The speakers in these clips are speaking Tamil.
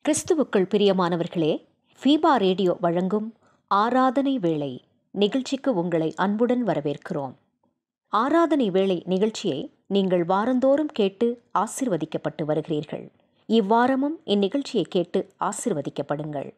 கிறிஸ்துவுக்குள் பிரியமானவர்களே, ஃபீபா ரேடியோ வழங்கும் ஆராதனை வேளை நிகழ்ச்சிக்கு உங்களை அன்புடன் வரவேற்கிறோம். ஆராதனை வேளை நிகழ்ச்சியை நீங்கள் வாரந்தோறும் கேட்டு ஆசீர்வதிக்கப்பட்டு வருகிறீர்கள். இவ்வாரமும் இந்நிகழ்ச்சியை கேட்டு ஆசீர்வதிக்கப்படுங்கள்.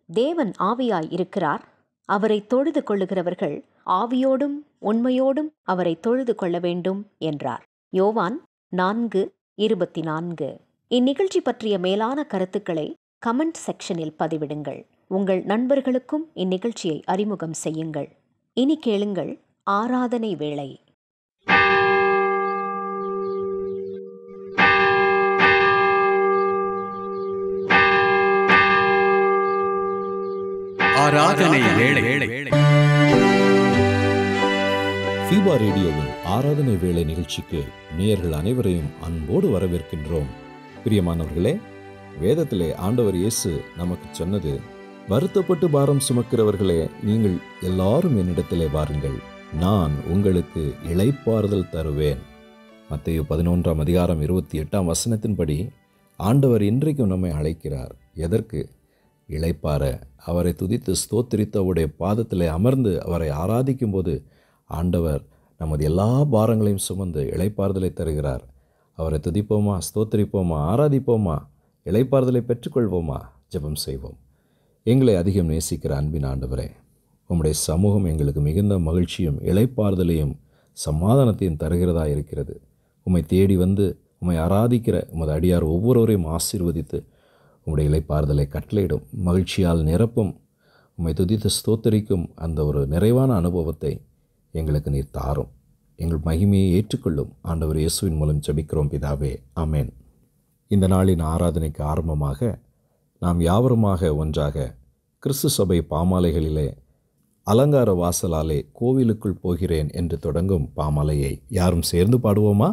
தேவன் ஆவியாய் இருக்கிறார். அவரை தொழுது கொள்ளுகிறவர்கள் ஆவியோடும் உண்மையோடும் அவரை தொழுது கொள்ள வேண்டும் என்றார். யோவான் 4:24. இந்நிகழ்ச்சி பற்றிய மேலான கருத்துக்களை கமெண்ட் செக்ஷனில் பதிவிடுங்கள். உங்கள் நண்பர்களுக்கும் இந்நிகழ்ச்சியை அறிமுகம் செய்யுங்கள். இனி கேளுங்கள் ஆராதனை வேளை. ஆராதனை வேளை. ஃபீபா ரேடியோவின் ஆராதனை வேளை நிகழ்ச்சிக்கு நேயர்கள் அனைவரையும் அன்போடு வரவேற்கின்றோம். பிரியமானவர்களே, வேதத்திலே ஆண்டவர் இயேசு நமக்கு சொன்னது, வருத்தப்பட்டு பாரம் சுமக்கிறவர்களே, நீங்கள் எல்லாரும் என்னிடத்திலே வாருங்கள், நான் உங்களுக்கு இளைப்பாறுதல் தருவேன். மத்தேயு 11:28 ஆண்டவர் இன்றைக்கும் நம்மை அழைக்கிறார். எதற்கு? இளைப்பாற. அவரை துதித்து ஸ்தோத்திரித்து அவருடைய பாதத்திலே அமர்ந்து அவரை ஆராதிக்கும் போது ஆண்டவர் நமது எல்லா பாரங்களையும் சுமந்து இளைப்பாறுதலை தருகிறார். அவரை துதிப்போமா, ஸ்தோத்திரிப்போமா, ஆராதிப்போமா, இளைப்பாறுதலை பெற்றுக்கொள்வோமா? ஜெபம் செய்வோம். எங்களை அதிகம் நேசிக்கிற அன்பின் ஆண்டவரே, உம்முடைய சமூகம் எங்களுக்கு மிகுந்த மகிழ்ச்சியும் இளைப்பாறுதலையும் சமாதானத்தையும் தருகிறதா இருக்கிறது. உம்மை தேடி வந்து உம்மை ஆராதிக்கிற உமது அடியார் ஒவ்வொருவரையும் ஆசீர்வதித்து உம்முடைய இளைப்பாறுதலை கட்டளையிடும், மகிழ்ச்சியால் நிரப்பும், உம்மை துதித்து ஸ்தோத்தரிக்கும் அந்த ஒரு நிறைவான அனுபவத்தை எங்களுக்கு நீர் தாரும். எங்கள் மகிமையை ஏற்றுக்கொள்ளும். ஆண்டவர் இயேசுவின் மூலம் ஜெபிக்கிறோம் பிதாவே, ஆமேன். இந்த நாளின் ஆராதனைக்கு ஆரம்பமாக நாம் யாவருமாக ஒன்றாக கிறிஸ்து சபை பாமாலைகளிலே அலங்கார வாசலாலே கோவிலுக்குள் போகிறேன் என்று தொடங்கும் பாமாலையை யாரும் சேர்ந்து பாடுவோமா?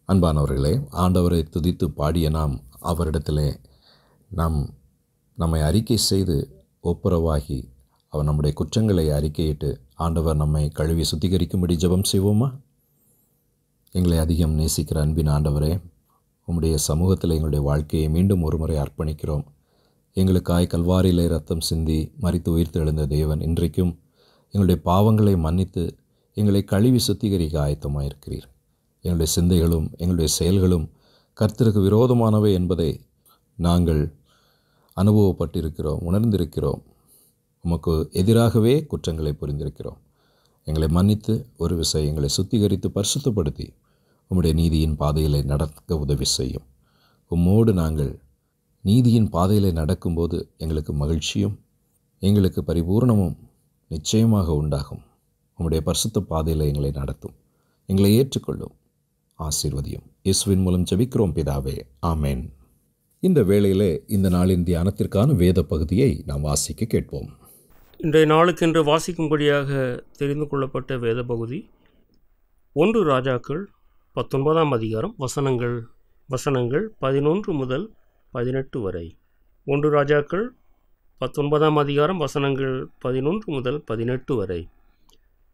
அன்பானவர்களே, ஆண்டவரை துதித்து பாடிய நாம் அவரிடத்திலே நம்மை அறிக்கை செய்து ஒப்புரவாகி அவர் நம்முடைய குற்றங்களை அறிக்கையிட்டு ஆண்டவர் நம்மை கழுவி சுத்திகரிக்கும்படி ஜெபம் செய்வோமா? எங்களை அதிகம் நேசிக்கிற அன்பின் ஆண்டவரே, உம்முடைய சமூகத்தில் எங்களுடைய வாழ்க்கையை மீண்டும் ஒருமுறை அர்ப்பணிக்கிறோம். எங்களுக்காய் கல்வாரியிலே ரத்தம் சிந்தி மரித்து உயிர்த்து எழுந்த தேவன் இன்றைக்கும் எங்களுடைய பாவங்களை மன்னித்து எங்களை கழுவி சுத்திகரிக்க ஆயத்தமாயிருக்கிறீர். எங்களுடைய சிந்தைகளும் எங்களுடைய செயல்களும் கர்த்தருக்கு விரோதமானவை என்பதை நாங்கள் அனுபவப்பட்டிருக்கிறோம், உணர்ந்திருக்கிறோம். உமக்கு எதிராகவே குற்றங்களை புரிந்திருக்கிறோம். எங்களை மன்னித்து ஒரு விசை எங்களை சுத்திகரித்து பரிசுத்தப்படுத்தி உம்முடைய நீதியின் பாதையிலே நடக்க உதவி செய்யும். உம்மோடு நாங்கள் நீதியின் பாதையிலே நடக்கும்போது எங்களுக்கு மகிழ்ச்சியும் எங்களுக்கு பரிபூர்ணமும் நிச்சயமாக உண்டாகும். உம்முடைய பரிசுத்த பாதையில் எங்களை நடத்தும். எங்களை ஏற்றுக்கொள்ளும், ஆசீர்வதியும். இயேசுவின் மூலம் ஜெபிக்கிறோம் பிதாவே, ஆமென். இந்த வேளையிலே இந்த நாளின் தியானத்திற்கான வேத பகுதியை நாம் வாசிக்க கேட்போம். இன்றைய நாளுக்கென்று வாசிக்கும்படியாக தெரிந்து கொள்ளப்பட்ட வேத பகுதி 1 ராஜாக்கள் 19ஆம் அதிகாரம் வசனங்கள் 11 முதல் 18 வரை. 1 ராஜாக்கள் 19ஆம் அதிகாரம் வசனங்கள் 11 முதல் 18 வரை.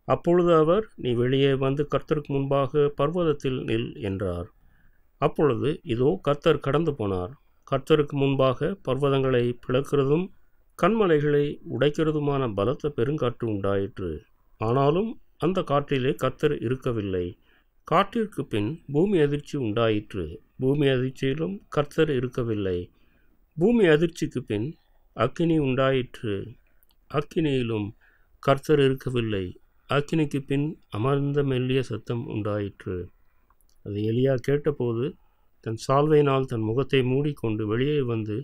அப்பொழுது அவர், நீ வெளியே வந்து கர்த்தருக்கு முன்பாக பர்வதத்தில் நில் என்றார். அப்பொழுது இதோ கர்த்தர் கடந்து போனார். கர்த்தருக்கு முன்பாக பர்வதங்களை பிளக்கிறதும் கண்மலைகளை உடைக்கிறதுமான பலத்த பெருங்காற்று உண்டாயிற்று. ஆனாலும் அந்த காற்றிலே கர்த்தர் இருக்கவில்லை. காற்றிற்கு பின் பூமி அதிர்ச்சி உண்டாயிற்று. பூமி அதிர்ச்சியிலும் கர்த்தர் இருக்கவில்லை. பூமி அதிர்ச்சிக்கு பின் அக்கினி உண்டாயிற்று. அக்கினியிலும் கர்த்தர் இருக்கவில்லை. அக்கினிக்கு பின் அமர்ந்த மெல்லிய சத்தம் உண்டாயிற்று. அது எலியா கேட்டபோது தன் சால்வையினால் தன் முகத்தை மூடிக்கொண்டு வெளியே வந்து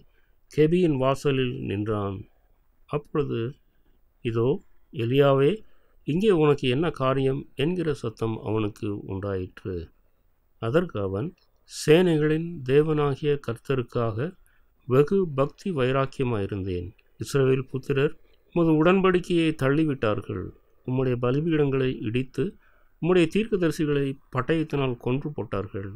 கெபியின் வாசலில் நின்றான். அப்பொழுது, இதோ எலியாவே, இங்கே உனக்கு என்ன காரியம் என்கிற சத்தம் அவனுக்கு உண்டாயிற்று. அதற்கு அவன், சேனைகளின் தேவனாகிய கர்த்தருக்காக வெகு பக்தி வைராக்கியமாயிருந்தேன். இஸ்ரவேல் புத்திரர் உமது உடன்படிக்கையை தள்ளிவிட்டார்கள். உம்முடைய பலிபீடங்களை இடித்து உம்முடைய தீர்க்கதரிசிகளை பட்டயத்தினால் கொன்று போட்டார்கள்.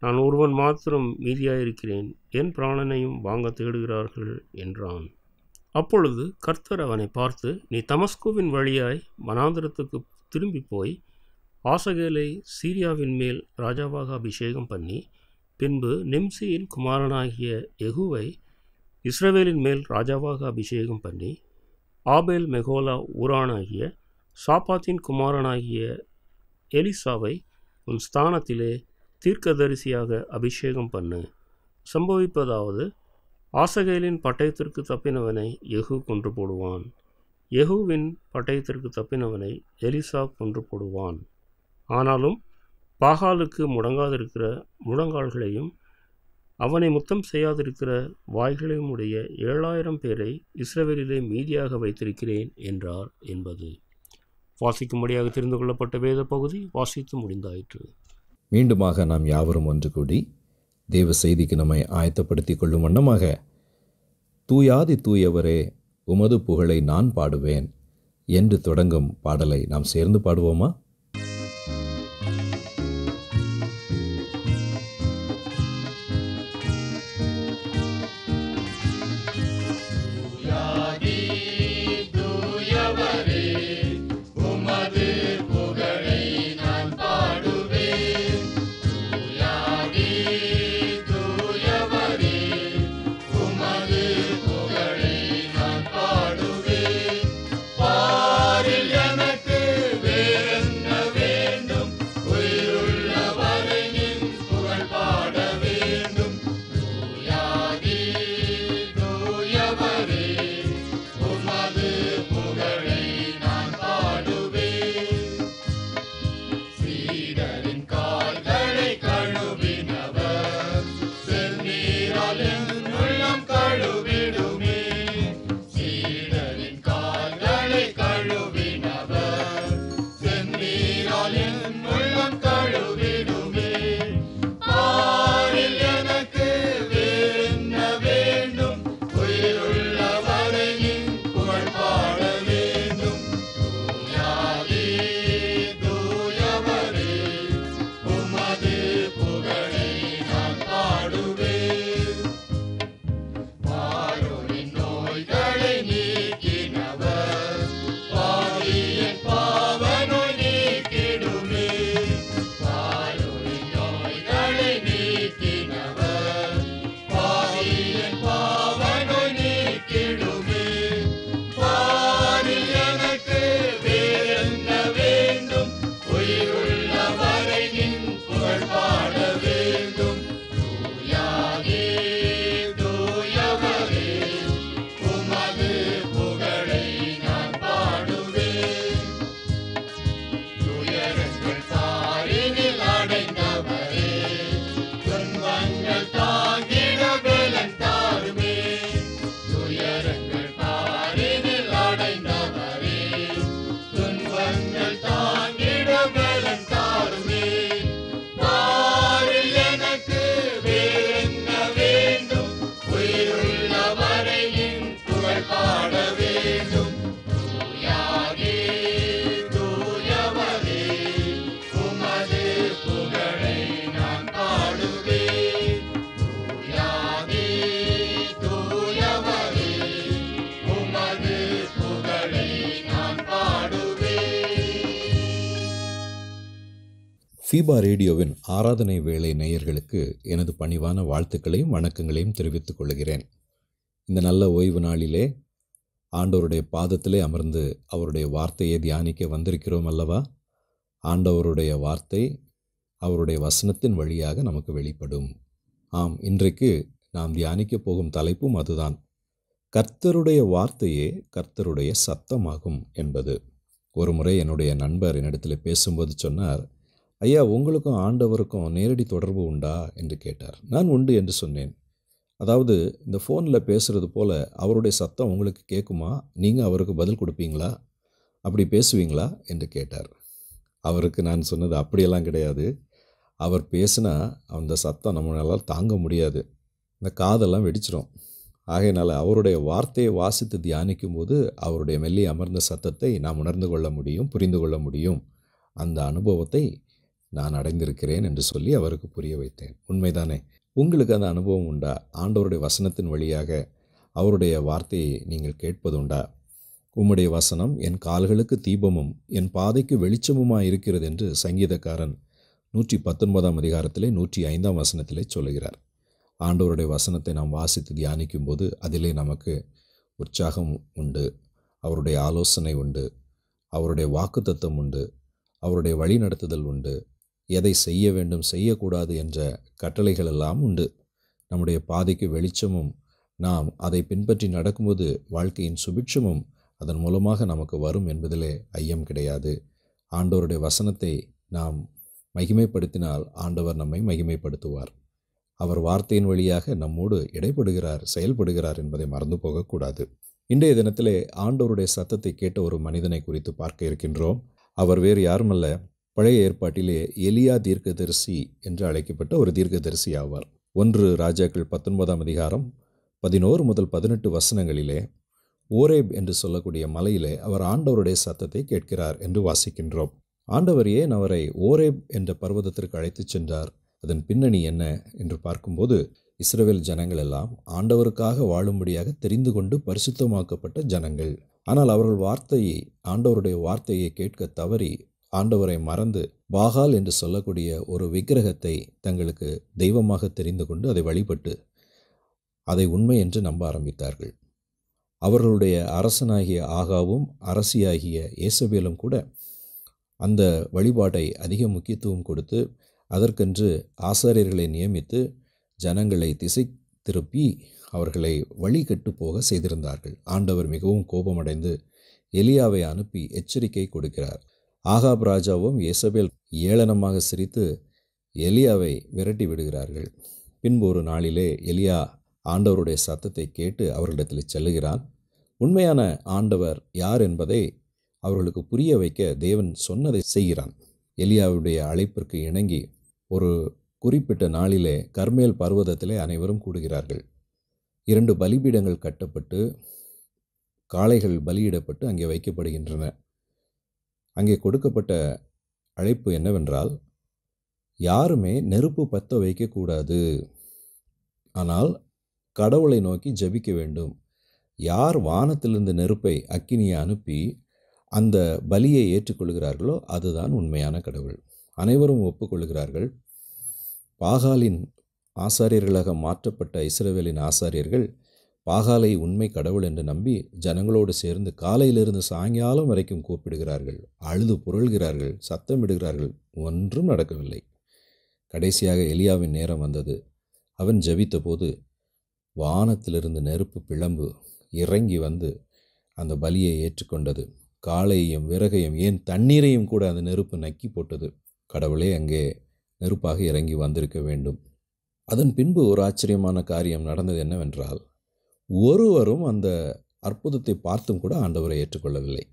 நான் ஒருவன் மாத்திரம் மீதியாயிருக்கிறேன். என் பிராணனையும் வாங்க தேடுகிறார்கள் என்றான். அப்பொழுது கர்த்தர் அவனை பார்த்து, நீ தமஸ்குவின் வழியாய் வனாந்திரத்துக்கு திரும்பி போய் ஆசகேலை சீரியாவின் மேல் ராஜாவாக அபிஷேகம் பண்ணி, பின்பு நிம்சியின் குமாரனாகிய யெகூவை இஸ்ரவேலின் மேல் ராஜாவாக அபிஷேகம் பண்ணி, ஆபேல் மெகோலா ஊரானாகிய சாப்பாத்தின் குமாரனாகிய எலிசாவை உன் ஸ்தானத்திலே தீர்க்கதரிசியாக அபிஷேகம் பண்ணு. சம்பவிப்பதாவது, ஆசகேலின் பட்டயத்திற்கு தப்பினவனை யெகூ கொன்று போடுவான். யெகூவின் பட்டயத்திற்கு தப்பினவனை எலிசா கொன்று போடுவான். ஆனாலும் பாகாலுக்கு முடங்காதிருக்கிற முழங்கால்களையும் அவனை முத்தம் செய்யாதிருக்கிற வாய்களையும் உடைய 7000 பேரை இஸ்ரவேலிலே மீதியாக வைத்திருக்கிறேன் என்றார் என்பது. வாசிக்கும்படியாக தெரிந்து கொள்ளப்பட்ட வேத பகுதி வாசித்து முடிந்தாயிற்று. மீண்டுமாக நாம் யாவரும் ஒன்று கூடி தேவ செய்திக்கு நம்மை ஆயத்தப்படுத்திக் கொள்ளும் வண்ணமாக, தூயாதி தூயவரே உமது புகழை நான் பாடுவேன் என்று தொடங்கும் பாடலை நாம் சேர்ந்து பாடுவோமா? எனக்கு வேறெந்த ஃபீபா ரேடியோவின் ஆராதனை வேளை நேயர்களுக்கு எனது பணிவான வாழ்த்துக்களையும் வணக்கங்களையும் தெரிவித்துக் கொள்கிறேன். இந்த நல்ல ஓய்வு நாளிலே ஆண்டவருடைய பாதத்திலே அமர்ந்து அவருடைய வார்த்தையை தியானிக்க வந்திருக்கிறோம் அல்லவா? ஆண்டவருடைய வார்த்தை அவருடைய வசனத்தின் வழியாக நமக்கு வெளிப்படும். ஆம், இன்றைக்கு நாம் தியானிக்க போகும் தலைப்பும் அதுதான். கர்த்தருடைய வார்த்தையே கர்த்தருடைய சத்தமாகும் என்பது. ஒரு முறை என்னுடைய நண்பர் என்னிடத்தில் பேசும்போது சொன்னார், ஐயா, உங்களுக்கும் ஆண்டவருக்கும் நேரடி தொடர்பு உண்டா என்று கேட்டார். நான் உண்டு என்று சொன்னேன். அதாவது இந்த ஃபோனில் பேசுகிறது போல் அவருடைய சத்தம் உங்களுக்கு கேட்குமா? நீங்கள் அவருக்கு பதில் கொடுப்பீங்களா? அப்படி பேசுவீங்களா என்று கேட்டார். அவருக்கு நான் சொன்னது அப்படியெல்லாம் கிடையாது. அவர் பேசினா அந்த சத்தம் நம்மளால் தாங்க முடியாது, இந்த காதெல்லாம் வெடிச்சிடும். ஆகையினால் அவருடைய வார்த்தையை வாசித்து தியானிக்கும் போது அவருடைய மெல்லிய அமர்ந்த சத்தத்தை நாம் உணர்ந்து கொள்ள முடியும், புரிந்து கொள்ள முடியும். அந்த அனுபவத்தை நான் அடைந்திருக்கிறேன் என்று சொல்லி அவருக்கு புரிய வைத்தேன். உண்மைதானே? உங்களுக்கு அந்த அனுபவம் உண்டா? ஆண்டவருடைய வசனத்தின் வழியாக அவருடைய வார்த்தையை நீங்கள் கேட்பதுண்டா? உம்முடைய வசனம் என் கால்களுக்கு தீபமும் என் பாதைக்கு வெளிச்சமுமாய் இருக்கிறது என்று சங்கீதக்காரன் 119 அதிகாரத்திலே 105 வசனத்திலே சொல்லுகிறார். ஆண்டவருடைய வசனத்தை நாம் வாசித்து தியானிக்கும் போது அதிலே நமக்கு உற்சாகம் உண்டு, அவருடைய ஆலோசனை உண்டு, அவருடைய வாக்குத்தத்தம் உண்டு, அவருடைய வழி நடத்துதல் உண்டு, எதை செய்ய வேண்டும் செய்யக்கூடாது என்ற கட்டளைகள் எல்லாம் உண்டு. நம்முடைய பாதைக்கு வெளிச்சமும் நாம் அதை பின்பற்றி நடக்கும்போது வாழ்க்கையின் சுபிட்சமும் அதன் மூலமாக நமக்கு வரும் என்பதிலே ஐயம் கிடையாது. ஆண்டவருடைய வசனத்தை நாம் மகிமைப்படுத்தினால் ஆண்டவர் நம்மை மகிமைப்படுத்துவார். அவர் வார்த்தையின் வழியாக நம்மோடு இடைப்படுகிறார், செயல்படுகிறார் என்பதை மறந்து போகக்கூடாது. இன்றைய தினத்திலே ஆண்டவருடைய சத்தத்தை கேட்ட ஒரு மனிதனை குறித்து பார்க்க இருக்கின்றோம். அவர் வேறு யாருமல்ல, பழைய ஏற்பாட்டிலே எலியா தீர்க்கதரிசி என்று அழைக்கப்பட்ட ஒரு தீர்க்கதரிசி ஆவார். 1 ராஜாக்கள் 19 அதிகாரம் 11 முதல் 18 வசனங்களிலே ஓரேப் என்று சொல்லக்கூடிய மலையிலே அவர் ஆண்டவருடைய சத்தத்தை கேட்கிறார் என்று வாசிக்கின்றோம். ஆண்டவர் ஏன் அவரை ஓரேப் என்ற பர்வதத்திற்கு அழைத்துச் சென்றார்? அதன் பின்னணி என்ன என்று பார்க்கும்போது, இஸ்ரவேல் ஜனங்கள் எல்லாம் ஆண்டவருக்காக வாழும்படியாக தெரிந்து கொண்டு பரிசுத்தமாக்கப்பட்ட ஜனங்கள். ஆனால் அவர்கள் ஆண்டவருடைய வார்த்தையை கேட்க தவறி ஆண்டவரை மறந்து பாகால் என்று சொல்லக்கூடிய ஒரு விக்கிரகத்தை தங்களுக்கு தெய்வமாக தெரிந்து கொண்டு அதை வழிபட்டு அதை உண்மை என்று நம்ப ஆரம்பித்தார்கள். அவர்களுடைய அரசனாகிய ஆகாவும் அரசியாகிய ஏசபேலும் கூட அந்த வழிபாட்டை அதிக முக்கியத்துவம் கொடுத்து அதற்கென்று ஆசாரியர்களை நியமித்து ஜனங்களை திசை திருப்பி அவர்களை வழி கெட்டு போக செய்திருந்தார்கள். ஆண்டவர் மிகவும் கோபமடைந்து எலியாவை அனுப்பி எச்சரிக்கை கொடுக்கிறார். ஆகாப் ராஜாவும் ஏசபேல் ஏளனமாக சிரித்து எலியாவை விரட்டி விடுகிறார்கள். பின்பு ஒரு நாளிலே எலியா ஆண்டவருடைய சத்தத்தை கேட்டு அவர்களிடத்தில் செல்லுகிறான். உண்மையான ஆண்டவர் யார் என்பதை அவர்களுக்கு புரிய வைக்க தேவன் சொன்னதை செய்கிறான். எலியாவுடைய அழைப்பிற்கு இணங்கி ஒரு குறிப்பிட்ட நாளிலே கர்மேல் பர்வதத்திலே அனைவரும் கூடுகிறார்கள். 2 பலிபீடங்கள் கட்டப்பட்டு காளைகள் பலியிடப்பட்டு அங்கே வைக்கப்படுகின்றன. அங்கே கொடுக்கப்பட்ட அழைப்பு என்னவென்றால், யாருமே நெருப்பு பற்ற வைக்கக்கூடாது, ஆனால் கடவுளை நோக்கி ஜெபிக்க வேண்டும். யார் வானத்திலிருந்து நெருப்பை அக்கினியை அனுப்பி அந்த பலியை ஏற்றுக்கொள்கிறார்களோ அதுதான் உண்மையான கடவுள். அனைவரும் ஒப்புக்கொள்கிறார்கள். பாகாலின் ஆசாரியர்களாக மாற்றப்பட்ட இஸ்ரவேலின் ஆசாரியர்கள் பாகாலை உண்மை கடவுள் என்று நம்பி ஜனங்களோடு சேர்ந்து காலையிலிருந்து சாயங்காலம் வரைக்கும் கூப்பிடுகிறார்கள், அழுது புரள்கிறார்கள், சத்தமிடுகிறார்கள். ஒன்றும் நடக்கவில்லை. கடைசியாக எலியாவின் நேரம் வந்தது. அவன் ஜெபித்த போது வானத்திலிருந்து நெருப்பு பிளம்பு இறங்கி வந்து அந்த பலியை ஏற்றுக்கொண்டது. காளையையும் விறகையும் ஏன் தண்ணீரையும் கூட அந்த நெருப்பு நக்கி போட்டது. கடவுளே அங்கே நெருப்பாக இறங்கி வந்திருக்க வேண்டும். அதன் பின்பு ஒரு ஆச்சரியமான காரியம் நடந்தது. என்னவென்றால், ஒருவரும் அந்த அற்புதத்தை பார்த்தும் கூட ஆண்டவரை ஏற்றுக்கொள்ளவில்லை.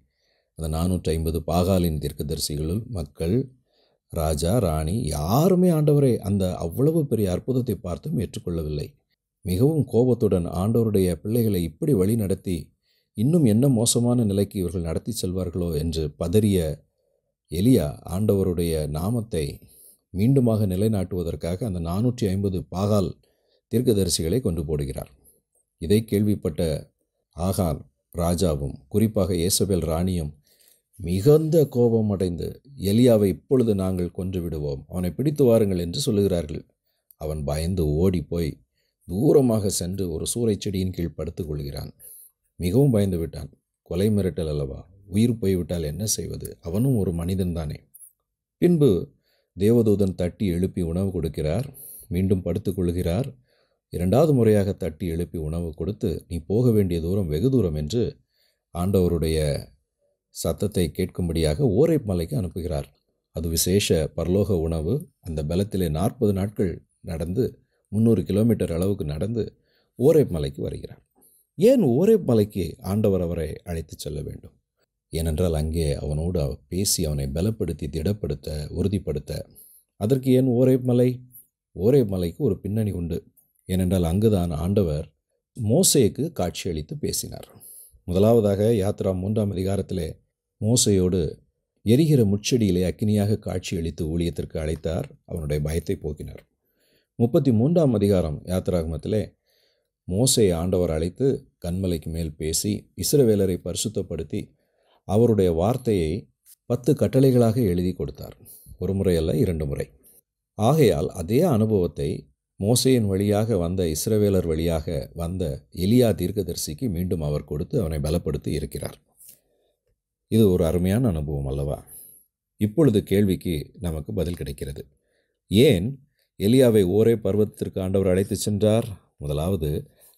அந்த 450 பாகாலின் தீர்க்கதரிசிகளுள் மக்கள், ராஜா, ராணி யாருமே ஆண்டவரை அந்த அவ்வளவு பெரிய அற்புதத்தை பார்த்தும் ஏற்றுக்கொள்ளவில்லை. மிகவும் கோபத்துடன் ஆண்டவருடைய பிள்ளைகளை இப்படி வழி நடத்தி இன்னும் என்ன மோசமான நிலைக்கு இவர்கள் நடத்தி செல்வார்களோ என்று பதறிய எலியா ஆண்டவருடைய நாமத்தை மீண்டுமாக நிலைநாட்டுவதற்காக அந்த 450 பாகால் தீர்க்கதரிசிகளை கொண்டு போடுகிறார். இதை கேள்விப்பட்ட ஆகான் ராஜாவும் குறிப்பாக ஏசபேல் ராணியும் மிகுந்த கோபம் அடைந்து, எலியாவை இப்பொழுது நாங்கள் கொன்று விடுவோம், அவனை பிடித்து வாருங்கள் என்று சொல்லுகிறார்கள். அவன் பயந்து ஓடி போய் தூரமாக சென்று ஒரு சூறைச் செடியின் கீழ் படுத்துக் கொள்கிறான். மிகவும் பயந்து விட்டான். கொலை மிரட்டல் அல்லவா, உயிர் போய்விட்டால் என்ன செய்வது? அவனும் ஒரு மனிதன்தானே. பின்பு தேவதூதன் தட்டி எழுப்பி உணவு கொடுக்கிறார். மீண்டும் படுத்துக் கொள்கிறார். இரண்டாவது முறையாக தட்டி எழுப்பி உணவு கொடுத்து, நீ போக வேண்டிய தூரம் வெகு தூரம் என்று ஆண்டவருடைய சத்தத்தை கேட்கும்படியாக ஓரேப் மலைக்கு அனுப்புகிறார். அது விசேஷ பரலோக உணவு. அந்த பலத்திலே 40 நாட்கள் நடந்து 300 கிலோமீட்டர் அளவுக்கு நடந்து ஓரேப் மலைக்கு வருகிறார். ஏன் ஓரேப் மலைக்கு ஆண்டவர் அவரை அழைத்து செல்ல வேண்டும்? ஏனென்றால் அங்கே அவனோடு பேசி அவனை பலப்படுத்தி திடப்படுத்த உறுதிப்படுத்த. அதற்கு ஏன் ஓரேப் மலை? ஓரேப் மலைக்கு ஒரு பின்னணி உண்டு. ஏனென்றால் அங்குதான் ஆண்டவர் மோசேக்கு காட்சியளித்து பேசினார். முதலாவதாக யாத்ரா 3ஆம் அதிகாரத்திலே மோசையோடு எரிகிற முட்செடியிலே அக்கினியாக காட்சியளித்து ஊழியத்திற்கு அழைத்தார். அவனுடைய பயத்தை போக்கினார். 33ஆம் அதிகாரம் யாத்ராகமத்திலே மோசையை ஆண்டவர் அழைத்து கன்மலைக்கு மேல் பேசி இஸ்ரவேலரை பரிசுத்தப்படுத்தி அவருடைய வார்த்தையை 10 கட்டளைகளாக எழுதி கொடுத்தார். ஒரு முறை அல்ல, 2 முறை. ஆகையால் அதே அனுபவத்தை மோசையின் வழியாக வந்த இஸ்ரவேலர் வழியாக வந்த எலியா தீர்க்கதரிசிக்கு மீண்டும் அவர் கொடுத்து அவனை பலப்படுத்தி இருக்கிறார். இது ஒரு அருமையான அனுபவம் அல்லவா? இப்பொழுது கேள்விக்கு நமக்கு பதில் கிடைக்கிறது. ஏன் எலியாவை ஓரே பர்வதத்திற்கு ஆண்டவர் அழைத்து சென்றார்? முதலாவது,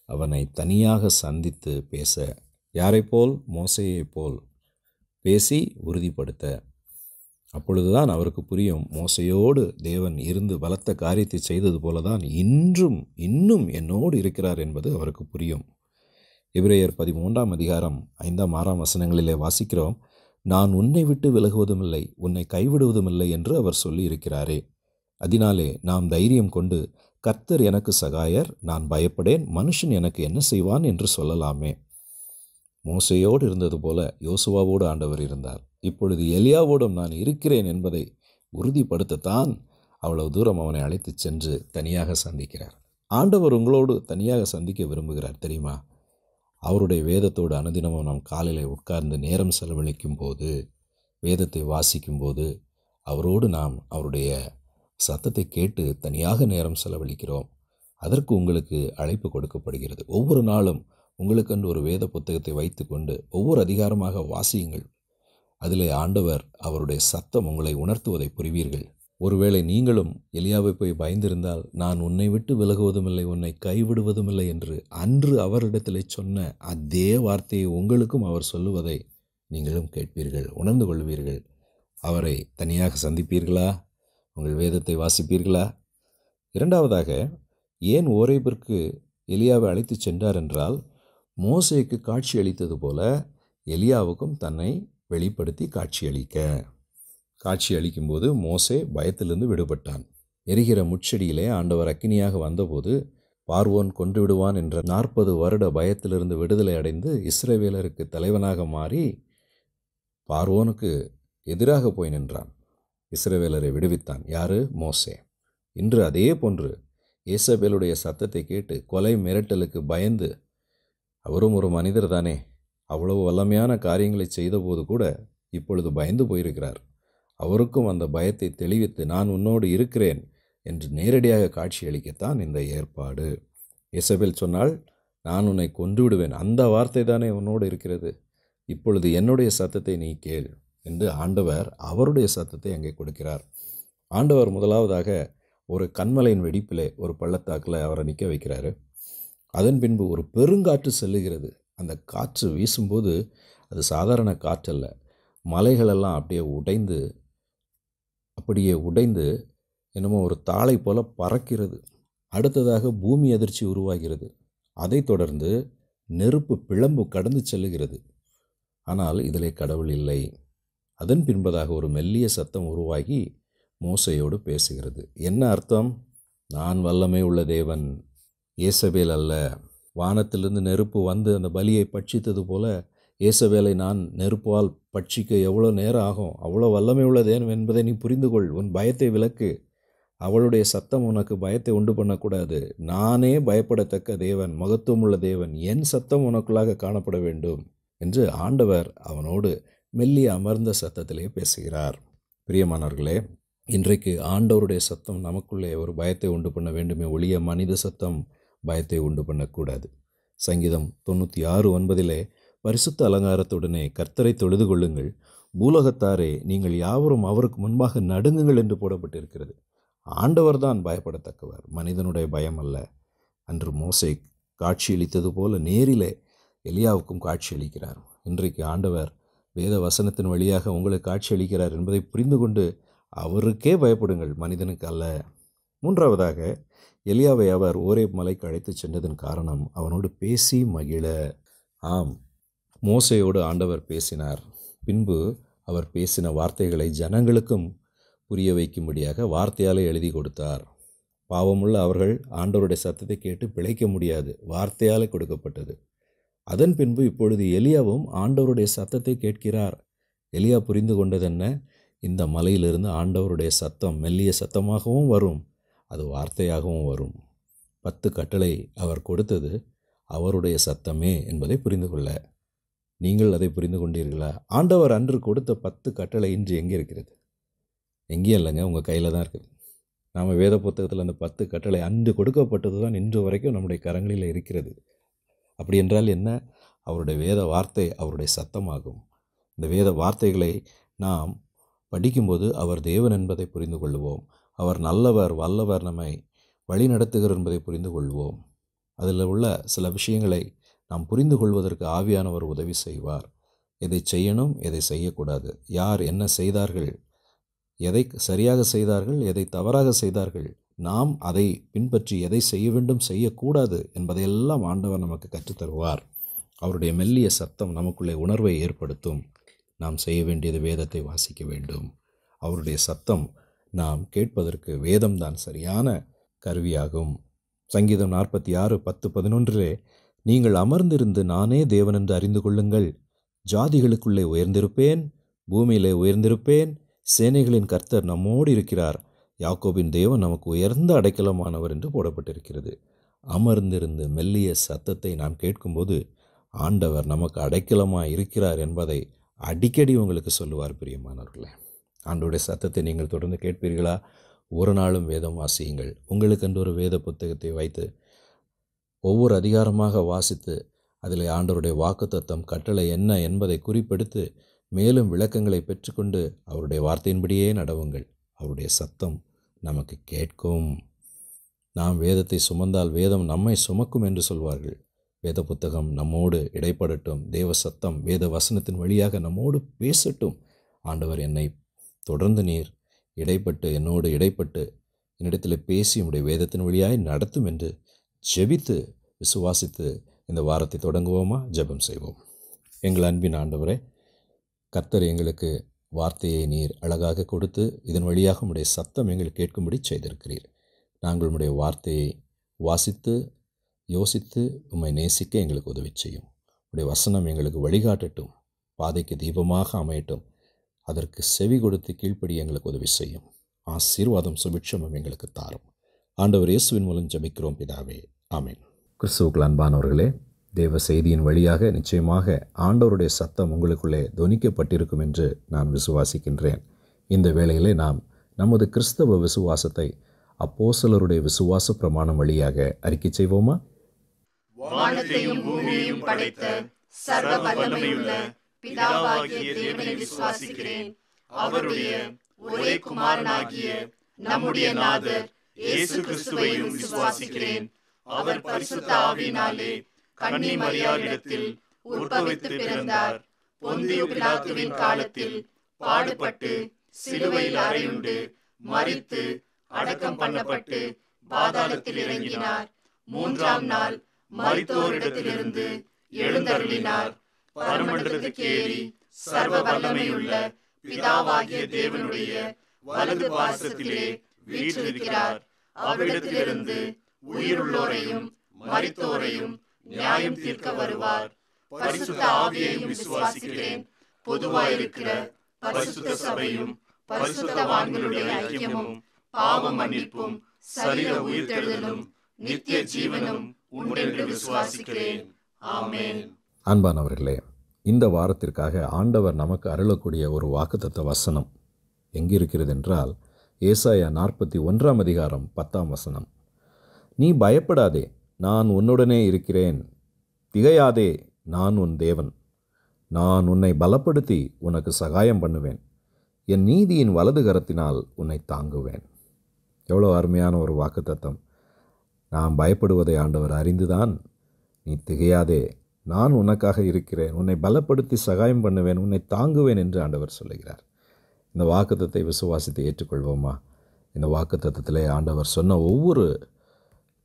அவனை தனியாக சந்தித்து பேச. யாரைப் போல்? மோசையைப் போல் பேசி உறுதிப்படுத்த. அப்பொழுதுதான் அவருக்கு புரியும், மோசையோடு தேவன் இருந்து பலத்த காரியத்தை செய்தது போலதான் இன்னும் என்னோடு இருக்கிறார் என்பது அவருக்கு புரியும். எபிரேயர் 13ஆம் அதிகாரம் 5ஆம் 6ஆம் வசனங்களிலே வாசிக்கிறோம், நான் உன்னை விட்டு விலகுவதுமில்லை, உன்னை கைவிடுவதுமில்லை என்று அவர் சொல்லி இருக்கிறாரே. அதனாலே நாம் தைரியம் கொண்டு, கர்த்தர் எனக்கு சகாயர், நான் பயப்படேன், மனுஷன் எனக்கு என்ன செய்வான் என்று சொல்லலாமே. மோசையோடு இருந்தது போல யோசுவாவோடு ஆண்டவர் இருந்தார். இப்பொழுது எலியாவோடும் நான் இருக்கிறேன் என்பதை உறுதிப்படுத்தத்தான் அவ்வளவு தூரம் அவனை அழைத்து சென்று தனியாக சந்திக்கிறார். ஆண்டவர் உங்களோடு தனியாக சந்திக்க விரும்புகிறார் தெரியுமா? அவருடைய வேதத்தோடு அனுதினமும் நாம் காலையில் உட்கார்ந்து நேரம் செலவழிக்கும் போது, வேதத்தை வாசிக்கும் போது அவரோடு நாம் அவருடைய சத்தத்தை கேட்டு தனியாக நேரம் செலவழிக்கிறோம். அதற்கு உங்களுக்கு அழைப்பு கொடுக்கப்படுகிறது. ஒவ்வொரு நாளும் உங்களுக்கென்று ஒரு வேத புத்தகத்தை வைத்து கொண்டு ஒவ்வொரு அதிகாரமாக வாசியுங்கள். அதிலே ஆண்டவர் அவருடைய சத்தம் உங்களை உணர்த்துவதை புரிவீர்கள். ஒருவேளை நீங்களும் எலியாவை போய் பயந்திருந்தால், நான் உன்னை விட்டு விலகுவதுமில்லை, உன்னை கைவிடுவதுமில்லை என்று அன்று அவரிடத்திலே சொன்ன அதே வார்த்தையை உங்களுக்கும் அவர் சொல்லுவதை நீங்களும் கேட்பீர்கள், உணர்ந்து கொள்வீர்கள். அவரை தனியாக சந்திப்பீர்களா? உங்கள் வேதத்தை வாசிப்பீர்களா? இரண்டாவதாக, ஏன் ஓரேபிற்கு எலியாவை அழைத்து சென்றார் என்றால், மோசேக்கு காட்சி அளித்தது போல எலியாவுக்கும் தன்னை வெளிப்படுத்தி காட்சி அளிக்கும்போது மோசே பயத்திலிருந்து விடுபட்டான். எரிகிற முட்செடியிலே ஆண்டவர் அக்கினியாக வந்தபோது பார்வோன் கொன்று விடுவான் என்ற 40 வருட பயத்திலிருந்து விடுதலை அடைந்து இஸ்ரவேலருக்கு தலைவனாக மாறி பார்வோனுக்கு எதிராக போய் நின்றான். இஸ்ரவேலரை விடுவித்தான். யாரு? மோசே. இன்று அதே போன்று ஏசபேலுடைய சத்தத்தை கேட்டு கொலை மிரட்டலுக்கு பயந்து, அவரும் ஒரு மனிதர் தானே, அவ்வளவு வல்லமையான காரியங்களை செய்தபோது கூட இப்பொழுது பயந்து போயிருக்கிறார். அவருக்கும் அந்த பயத்தை தெளிவித்து, நான் உன்னோடு இருக்கிறேன் என்று நேரடியாக காட்சியளிக்கத்தான் இந்த ஏற்பாடு. ஏசபேல் சொன்னால், நான் உன்னை கொன்று விடுவேன், அந்த வார்த்தை தானே உன்னோடு இருக்கிறது, இப்பொழுது என்னுடைய சத்தத்தை நீ கேள் என்று ஆண்டவர் அவருடைய சத்தத்தை அங்கே கொடுக்கிறார். ஆண்டவர் முதலாவதாக ஒரு கன்மலையின் வெடிப்பிலே ஒரு பள்ளத்தாக்கில் அவரை நிற்க வைக்கிறாரு. அதன் பின்பு ஒரு பெருங்காற்று செல்லுகிறது. அந்த காற்று வீசும்போது அது சாதாரண காற்றல்ல, மலைகளெல்லாம் அப்படியே உடைந்து என்னமோ ஒரு தாளை போல பறக்கிறது. அடுத்ததாக பூமி அதிர்ச்சி உருவாகிறது. அதைத் தொடர்ந்து நெருப்பு பிளம்பு கடந்து செல்லுகிறது. ஆனால் இதிலே கடவுள் இல்லை. அதன் பின்பதாக ஒரு மெல்லிய சத்தம் உருவாகி மோசையோடு பேசுகிறது. என்ன அர்த்தம்? நான் வல்லமை உள்ள தேவன், ஏசபேல் அல்ல. வானத்திலிருந்து நெருப்பு வந்து அந்த பலியை பட்சித்தது போல ஏசபேலை நான் நெருப்பால் பட்சிக்க எவ்வளோ நேரம் ஆகும்? அவ்வளோ வல்லமை உள்ள தேவன் என்பதை நீ புரிந்து கொள். உன் பயத்தை விலக்கு. அவளுடைய சத்தம் உனக்கு பயத்தை உண்டு பண்ணக்கூடாது. நானே பயப்படத்தக்க தேவன், மகத்துவமுள்ள தேவன், என் சத்தம் உனக்குள்ளாக காணப்பட வேண்டும் என்று ஆண்டவர் அவனோடு மெல்லிய அமர்ந்த சத்தத்திலே பேசுகிறார். பிரியமானவர்களே, இன்றைக்கு ஆண்டவருடைய சத்தம் நமக்குள்ளே ஒரு பயத்தை உண்டு பண்ண வேண்டுமே ஒழிய மனித சத்தம் பயத்தை உண்டு பண்ணக்கூடாது. சங்கீதம் 96:9 பரிசுத்த அலங்காரத்துடனே கர்த்தரை தொழுது கொள்ளுங்கள், பூலோகத்தாரே நீங்கள் யாவரும் அவருக்கு முன்பாக நடுங்குங்கள் என்று போடப்பட்டிருக்கிறது. ஆண்டவர் தான் பயப்படத்தக்கவர், மனிதனுடைய பயம் அல்ல. அன்று மோசே காட்சியளித்தது போல நேரிலே எலியாவுக்கும் காட்சியளிக்கிறார். இன்றைக்கு ஆண்டவர் வேத வசனத்தின் வழியாக உங்களுக்கு காட்சியளிக்கிறார் என்பதை புரிந்து கொண்டு அவருக்கே பயப்படுங்கள், மனிதனுக்கு அல்ல. மூன்றாவதாக, எலியாவை அவர் ஓரேப் மலைக்கு அழைத்து சென்றதன் காரணம் அவனோடு பேசி மகிழ. ஆம், மோசேயோடு ஆண்டவர் பேசினார். பின்பு அவர் பேசின வார்த்தைகளை ஜனங்களுக்கும் புரிய வைக்கும்படியாக வார்த்தையாலே எழுதி கொடுத்தார். பாவமுள்ள அவர்கள் ஆண்டவருடைய சத்தத்தை கேட்டு பிழைக்க முடியாது, வார்த்தையாலே கொடுக்கப்பட்டது. அதன் பின்பு இப்பொழுது எலியாவும் ஆண்டவருடைய சத்தத்தை கேட்கிறார். எலியா புரிந்து கொண்டதென்ன? இந்த மலையிலிருந்து ஆண்டவருடைய சத்தம் மெல்லிய சத்தமாகவும் வரும், அது வார்த்தையாகவும் வரும். 10 கட்டளை அவர் கொடுத்தது அவருடைய சத்தமே என்பதை புரிந்து கொள்ள. நீங்கள் அதை புரிந்து கொண்டீர்களா? ஆண்டவர் அன்று கொடுத்த 10 கட்டளை இன்று எங்கே இருக்கிறது? எங்கேயும் இல்லைங்க, உங்கள் கையில் தான் இருக்குது. நாம் வேத புத்தகத்தில் அந்த 10 கட்டளை அன்று கொடுக்கப்பட்டது தான் இன்று வரைக்கும் நம்முடைய கரங்களில் இருக்கிறது. அப்படி என்றால் என்ன? அவருடைய வேத வார்த்தை அவருடைய சத்தமாகும். இந்த வேத வார்த்தைகளை நாம் படிக்கும்போது அவர் தேவன் என்பதை புரிந்து கொள்வோம். அவர் நல்லவர், வல்லவர், நம்மை வழி நடத்துகிறார் என்பதை புரிந்து கொள்வோம். அதில் உள்ள சில விஷயங்களை நாம் புரிந்து கொள்வதற்கு ஆவியானவர் உதவி செய்வார். எதை செய்யணும், எதை செய்யக்கூடாது, யார் என்ன செய்தார்கள், எதை சரியாக செய்தார்கள், எதை தவறாக செய்தார்கள், நாம் அதை பின்பற்றி எதை செய்ய வேண்டும், செய்யக்கூடாது என்பதையெல்லாம் ஆண்டவர் நமக்கு கற்றுத்தருவார். அவருடைய மெல்லிய சத்தம் நமக்குள்ளே உணர்வை ஏற்படுத்தும். நாம் செய்ய வேண்டியது வேதத்தை வாசிக்க வேண்டும். அவருடைய சத்தம் நாம் கேட்பதற்கு வேதம்தான் சரியான கருவியாகும். சங்கீதம் 46:10-11 நீங்கள் அமர்ந்திருந்து நானே தேவன் என்று அறிந்து கொள்ளுங்கள், ஜாதிகளுக்குள்ளே உயர்ந்திருப்பேன், பூமியிலே உயர்ந்திருப்பேன், சேனைகளின் கர்த்தர் நம்மோடு இருக்கிறார், யாக்கோபின் தேவன் நமக்கு உயர்ந்த அடைக்கலமானவர் என்று போடப்பட்டிருக்கிறது. அமர்ந்திருந்து மெல்லிய சத்தத்தை நாம் கேட்கும்போது ஆண்டவர் நமக்கு அடைக்கலமாக இருக்கிறார் என்பதை அடிக்கடி உங்களுக்கு சொல்லுவார். பிரியமானவர்களே, ஆண்டவருடைய சத்தத்தை நீங்கள் தொடர்ந்து கேட்பீர்களா? ஒரு நாளும் வேதம் வாசியுங்கள். உங்களுக்கென்று ஒரு வேத புத்தகத்தை வைத்து ஒவ்வொரு அதிகாரமாக வாசித்து அதில் ஆண்டவருடைய வாக்குத்தத்தம் கட்டளை என்ன என்பதை குறிப்பெடுத்து மேலும் விளக்கங்களை பெற்றுக்கொண்டு அவருடைய வார்த்தையின்படியே நடவுங்கள். அவருடைய சத்தம் நமக்கு கேட்கும். நாம் வேதத்தை சுமந்தால் வேதம் நம்மை சுமக்கும் என்று சொல்வார்கள். வேத புத்தகம் நம்மோடு இடைப்படட்டும். தேவ சத்தம் வேத வசனத்தின் வழியாக நம்மோடு பேசட்டும். ஆண்டவர் என்னை தொடர்ந்து நீர் இடைப்பட்டு என்னோடு இடைப்பட்டு என்னிடத்தில் பேசி உம்முடைய வேதத்தின் வழியாய் நடத்தும் என்று ஜெபித்து விசுவாசித்து இந்த வாரத்தை தொடங்குவோமா? ஜெபம் செய்வோம். எங்கள் அன்பின் ஆண்டவரே, கர்த்தர் எங்களுக்கு வார்த்தையை நீர் அழகாக கொடுத்து இதன் வழியாக உம்முடைய சத்தம் எங்களுக்கு கேட்கும்படி செய்திருக்கிறீர். நாங்கள் உம்முடைய வார்த்தையை வாசித்து யோசித்து உம்மை நேசிக்க எங்களுக்கு உதவி செய்யும். உம்முடைய வசனம் எங்களுக்கு வழிகாட்டட்டும், பாதைக்கு தீபமாக அமையட்டும். அதற்கு செவி கொடுத்து கீழ்ப்படி எங்களுக்கு உதவி செய்யும். ஆசீர்வாதம் சுபிட்சமும் எங்களுக்கு தாரும். ஆண்டவர் இயேசுவின் மூலம் ஜெபிக்கிறோம் பிதாவே, ஆமென். கிறிஸ்துவுக்குள் அன்பானவர்களே, தேவ செய்தியின் வழியாக நிச்சயமாக ஆண்டவருடைய சத்தம் உங்களுக்குள்ளே தொனிக்கப்பட்டிருக்கும் என்று நான் விசுவாசிக்கின்றேன். இந்த வேளையிலே நாம் நமது கிறிஸ்தவ விசுவாசத்தை அப்போஸ்தலருடைய விசுவாச பிரமாணம் வழியாக அறிக்கை செய்வோமா? வானத்தையும் பூமியையும் படைத்த சர்வ வல்லமையுள்ள பிதாவாகிய தேவனை விசுவாசிக்கிறேன். அவருடைய ஒரே குமாரனாகிய நம்முடைய நாதர் இயேசு கிறிஸ்துவையும் விசுவாசிக்கிறேன். அவர் பரிசுத்த ஆவியினாலே கன்னி மரியாளிடத்தில் உற்பவித்து பிறந்தார். பொந்தியு பிலாத்துவின் காலத்தில் பாடுபட்டு சிலுவையில் அறையுண்டு மரித்து அடக்கம் பண்ணப்பட்டு பாதாளத்தில் இறங்கினார். 3ஆம் நாள் மரித்தோரிடத்திலிருந்து எழுந்தருளினார். பரமண்டலத்துக்கு ஏறி சர்வ வல்லமையுள்ள பிதாவாகிய தேவனுடைய வலது பாசத்திலே வீற்றிருக்கிறார். அவரிடத்திலிருந்து உயிருள்ளோரையும் மரித்தோரையும் நியாயம் தீர்க்க வருவார். பரிசுத்த ஆவியையும் விசுவாசிக்கிறேன். பொதுவாயிருக்கிற பரிசுத்த சபையும் பரிசுத்தவான்களுடைய ஐக்கியமும் பாவ மன்னிப்பும் சரீர உயிர்த்தெழுதலும் நித்திய ஜீவனும் உண்டென்று விசுவாசிக்கிறேன். ஆமென். அன்பானவர்களே, இந்த வாரத்திற்காக ஆண்டவர் நமக்கு அருளக்கூடிய ஒரு வாக்குத்தத்த வசனம் எங்கே இருக்கிறது என்றால், ஏசாயா 41 அதிகாரம் 10 வசனம். நீ பயப்படாதே, நான் உன்னுடனே இருக்கிறேன். திகையாதே, நான் உன் தேவன். நான் உன்னை பலப்படுத்தி உனக்கு சகாயம் பண்ணுவேன். என் நீதியின் வலது கரத்தினால் உன்னை தாங்குவேன். எவ்வளோ அருமையான ஒரு வாக்குத்தத்தம். நாம் பயப்படுவதை ஆண்டவர் அறிந்துதான், நீ திகையாதே, நான் உனக்காக இருக்கிறேன், உன்னை பலப்படுத்தி சகாயம் பண்ணுவேன், உன்னை தாங்குவேன் என்று ஆண்டவர் சொல்லுகிறார். இந்த வாக்குத்தத்தை விசுவாசித்து ஏற்றுக்கொள்வோமா? இந்த வாக்குத்தத்தத்திலே ஆண்டவர் சொன்ன ஒவ்வொரு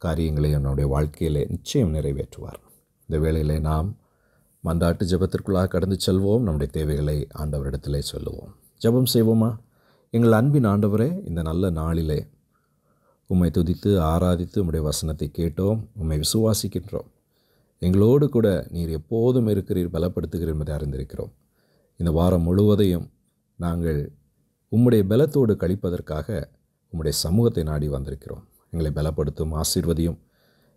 காரியங்களையும் நம்முடைய வாழ்க்கையிலே நிச்சயம் நிறைவேற்றுவார். இந்த வேளையிலே நாம் மன்றாட்டு ஜெபத்திற்குள்ளாக கடந்து செல்வோம். நம்முடைய தேவைகளை ஆண்டவரிடத்திலே சொல்லுவோம். ஜெபம் செய்வோமா? எங்கள் அன்பின் ஆண்டவரே, இந்த நல்ல நாளிலே உம்மை துதித்து ஆராதித்து உம்முடைய வசனத்தை கேட்டோம். உம்மை விசுவாசிக்கின்றோம். எங்களோடு கூட நீர் எப்போதும் இருக்கிறீர், பலப்படுத்துகிறீர் என்பதை அறிந்திருக்கிறோம். இந்த வாரம் முழுவதையும் நாங்கள் உம்முடைய பலத்தோடு கழிப்பதற்காக உம்முடைய சமூகத்தை நாடி வந்திருக்கிறோம். எங்களை பலப்படுத்தும், ஆசீர்வதியும்.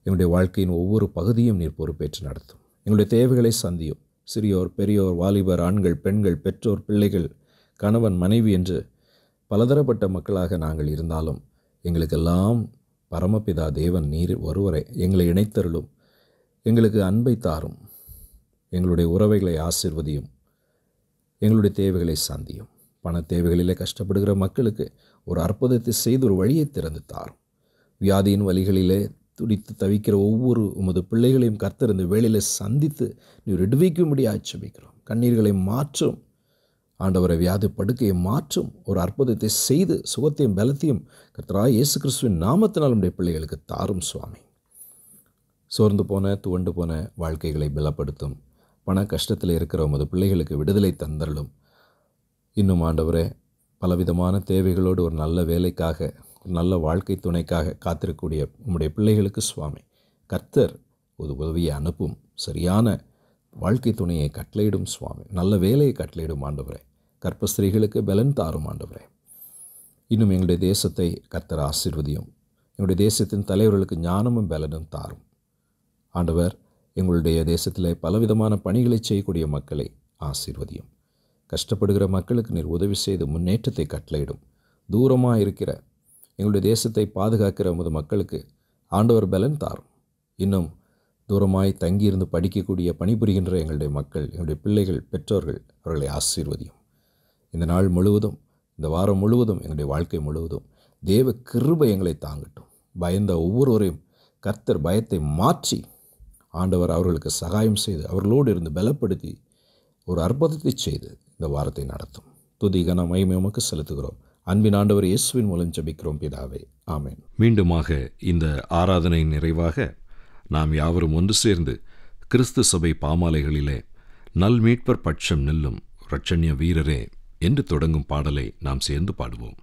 எங்களுடைய வாழ்க்கையின் ஒவ்வொரு பகுதியும் நீர் பொறுப்பேற்று நடத்தும். எங்களுடைய தேவைகளை சந்தியும். சிறியோர், பெரியோர், வாலிபர், ஆண்கள், பெண்கள், பெற்றோர், பிள்ளைகள், கணவன், மனைவி என்று பலதரப்பட்ட மக்களாக நாங்கள் இருந்தாலும் எங்களுக்கெல்லாம் பரமபிதா தேவன் நீர் ஒருவரை. எங்களை இணைத்தருளும். எங்களுக்கு அன்பை தாரும். எங்களுடைய உறவைகளை ஆசீர்வதியும். எங்களுடைய தேவைகளை சந்தியும். பண தேவைகளிலே கஷ்டப்படுகிற மக்களுக்கு ஒரு அற்புதத்தை செய்து ஒரு வழியை திறந்து தாரும். வியாதியின் வழிகளிலே துடித்து தவிக்கிற ஒவ்வொரு உமது பிள்ளைகளையும் கர்த்தர் இந்த வேளையிலே சந்தித்து நீர் விடுவிக்கும்படியாக ஜெபிக்கிறோம். கண்ணீர்களை மாற்றும் ஆண்டவரை, வியாதி படுக்கையை மாற்றும் ஒரு அற்புதத்தை செய்து சுகத்தையும் பலத்தையும் கர்த்தராகிய இயேசு கிறிஸ்துவின் நாமத்தினால் நம்முடைய பிள்ளைகளுக்கு தாரும் சுவாமி. சோர்ந்து போன துவண்டு போன வாழ்க்கைகளை பலப்படுத்தும். பண கஷ்டத்தில் இருக்கிற உமது பிள்ளைகளுக்கு விடுதலை தந்தருளும். இன்னும் ஆண்டவரே, பலவிதமான தேவைகளோடு ஒரு நல்ல வேலைக்காக, ஒரு நல்ல வாழ்க்கை துணைக்காக காத்திருக்கக்கூடிய உம்முடைய பிள்ளைகளுக்கு சுவாமி கர்த்தர் ஒரு உதவியை அனுப்பும். சரியான வாழ்க்கை துணையை கட்டளையிடும் சுவாமி. நல்ல வேலையை கட்டளையிடும் ஆண்டவரே. கர்ப்பஸ்திரீகளுக்கு பலன் தாரும் ஆண்டவரே. இன்னும் எங்களுடைய தேசத்தை கர்த்தர் ஆசீர்வதியும். எங்களுடைய தேசத்தின் தலைவர்களுக்கு ஞானமும் பலனும் தாரும் ஆண்டவர். எங்களுடைய தேசத்தில் பலவிதமான பணிகளை செய்யக்கூடிய மக்களை ஆசீர்வதியும். கஷ்டப்படுகிற மக்களுக்கு நீர் உதவி செய்து முன்னேற்றத்தை கட்டளையிடும். தூரமாக இருக்கிற எங்களுடைய தேசத்தை பாதுகாக்கிற உமது மக்களுக்கு ஆண்டவர் பலன் தாரும். இன்னும் தூரமாய் தங்கியிருந்து படிக்கக்கூடிய பணிபுரிகின்ற எங்களுடைய மக்கள், எங்களுடைய பிள்ளைகள், பெற்றோர்கள், அவர்களை ஆசீர்வதியும். இந்த நாள் முழுவதும், இந்த வாரம் முழுவதும், எங்களுடைய வாழ்க்கை முழுவதும் தேவ கிருபை எங்களை தாங்கட்டும். பயந்த ஒவ்வொருவரையும் கர்த்தர் பயத்தை மாற்றி ஆண்டவர் அவர்களுக்கு சகாயம் செய்து அவர்களோடு இருந்து பலப்படுத்தி ஒரு அற்புதத்தை செய்து இந்த வாரத்தை நடத்தும். துதி கன மகிமை உமக்கு செலுத்துகிறோம். அன்பின் ஆண்டவர் இயேசுவின் மூலம் ஜெபிக்கிறோம் பிதாவே, ஆமென். மீண்டுமாக இந்த ஆராதனை நிறைவாக நாம் யாவரும் ஒன்று சேர்ந்து கிறிஸ்து சபை பாமாலைகளிலே நல்மீட்பர் பட்சம் நில்லும் இரட்சண்ய வீரரே என்று தொடங்கும் பாடலை நாம் சேர்ந்து பாடுவோம்.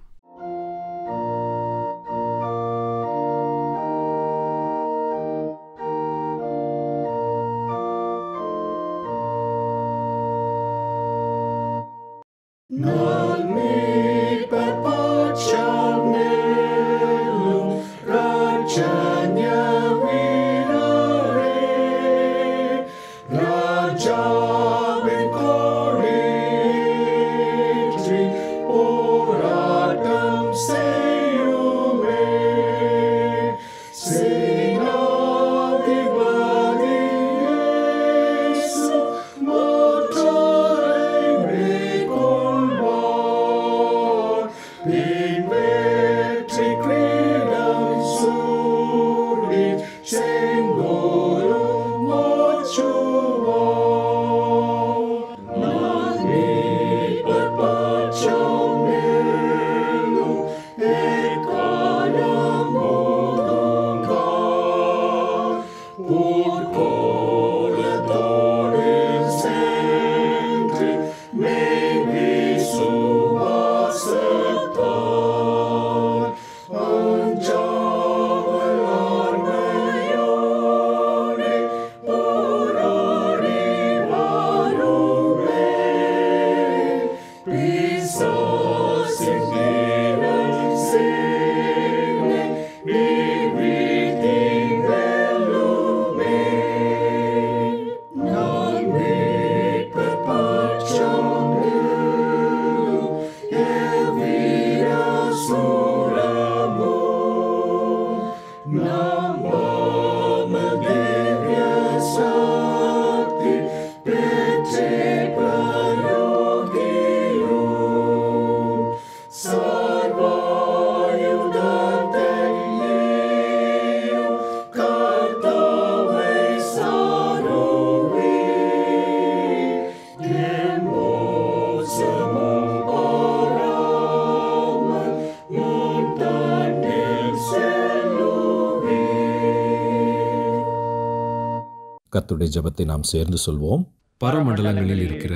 கர்த்தருடைய ஜெபத்தை நாம் சேர்ந்து சொல்வோம். பரமண்டலங்களில் இருக்கிற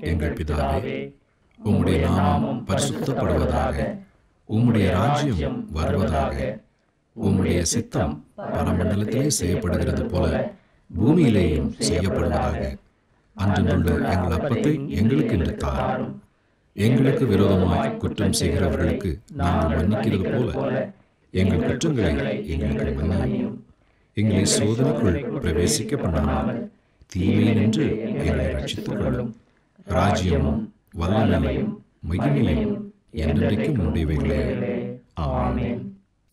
எங்கள் பிதாவே, உம்முடைய நாமம் பரிசுத்தப்படுவதாக. உம்முடைய ராஜ்யம் வருவதாக. உம்முடைய சித்தம் பரமண்டலத்திலே செய்யப்படுகிறது போல பூமியிலேயும் செய்யப்படுவதாக. அன்றுள்ள எங்கள் அப்பத்தை எங்களுக்கு இன்று தாரும். எங்களுக்கு விரோதமாய் குற்றம் செய்கிறவர்களுக்கு நாங்கள் மன்னிக்கிறது போல எங்கள் குற்றங்களை எங்களுக்கு மன்னியும். எங்களை சோதனைக்குள் பிரவேசிக்க பண்ணாமல் தீமையினின்று எங்களை ரட்சித்துக் கொள்ளும். ராஜ்யமும் வல்லமையும் மகிமையும் என்றென்றைக்கும் உடையவைகளே. ஆமென்.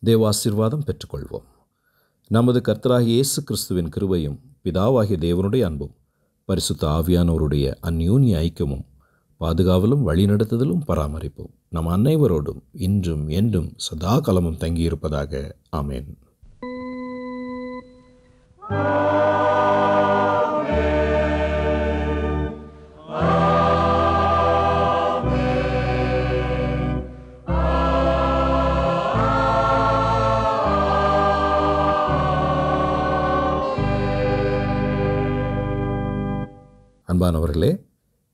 தேவாசீர்வாதம் பெற்றுக்கொள்வோம். நமது கர்த்தராகிய இயேசு கிறிஸ்துவின் கிருபையும் பிதாவாகிய தேவனுடைய அன்பும் பரிசுத்த ஆவியானவருடைய அந்யோன்ய ஐக்கியமும் பாதுகாவலும் வழிநடத்துதலும் பராமரிப்பும் நம் அனைவரோடும் இன்றும் என்றும் சதா காலமும் தங்கியிருப்பதாக. ஆமென். அன்பானவர்களே,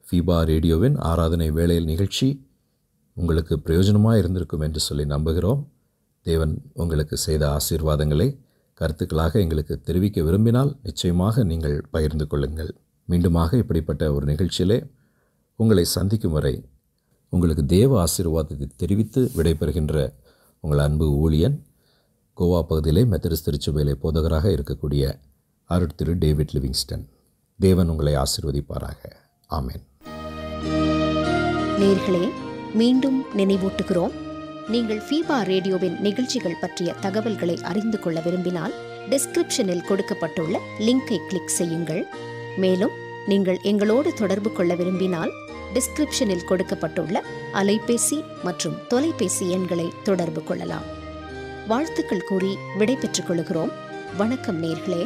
ஃபீபா ரேடியோவின் ஆராதனை வேளையில் நிகழ்ச்சி உங்களுக்கு பிரயோஜனமாக இருந்திருக்கும் என்று சொல்லி நம்புகிறோம். தேவன் உங்களுக்கு செய்த ஆசீர்வாதங்களை கருத்துக்களாக எங்களுக்கு தெரிவிக்க விரும்பினால் நிச்சயமாக நீங்கள் பகிர்ந்து கொள்ளுங்கள். மீண்டுமாக இப்படிப்பட்ட ஒரு நிகழ்ச்சியிலே உங்களை சந்திக்கும் வரை உங்களுக்கு தேவ ஆசீர்வாதத்தை தெரிவித்து விடைபெறுகின்ற உங்கள் அன்பு ஊழியன், கோவா பகுதியிலே மெத்தடிஸ்ட் திருச்சபையிலே போதகராக இருக்கக்கூடிய அருட்திரு டேவிட் லிவிங்ஸ்டன். தேவன் உங்களை ஆசீர்வதிப்பாராக. ஆமென். நேயர்களே, மீண்டும் நினைவூட்டுகிறோம், நீங்கள் ஃபீபா ரேடியோவின் நிகழ்ச்சிகள் பற்றிய தகவல்களை அறிந்து கொள்ள விரும்பினால் டிஸ்கிரிப்ஷனில் கொடுக்கப்பட்டுள்ள லிங்கை கிளிக் செய்யுங்கள். மேலும் நீங்கள் எங்களோடு தொடர்பு கொள்ள விரும்பினால் டிஸ்கிரிப்ஷனில் கொடுக்கப்பட்டுள்ள அலைபேசி மற்றும் தொலைபேசி எண்களை தொடர்பு கொள்ளலாம். வாழ்த்துக்கள் கூறி விடை பெற்றுக் கொள்கிறோம். வணக்கம் நேயர்களே.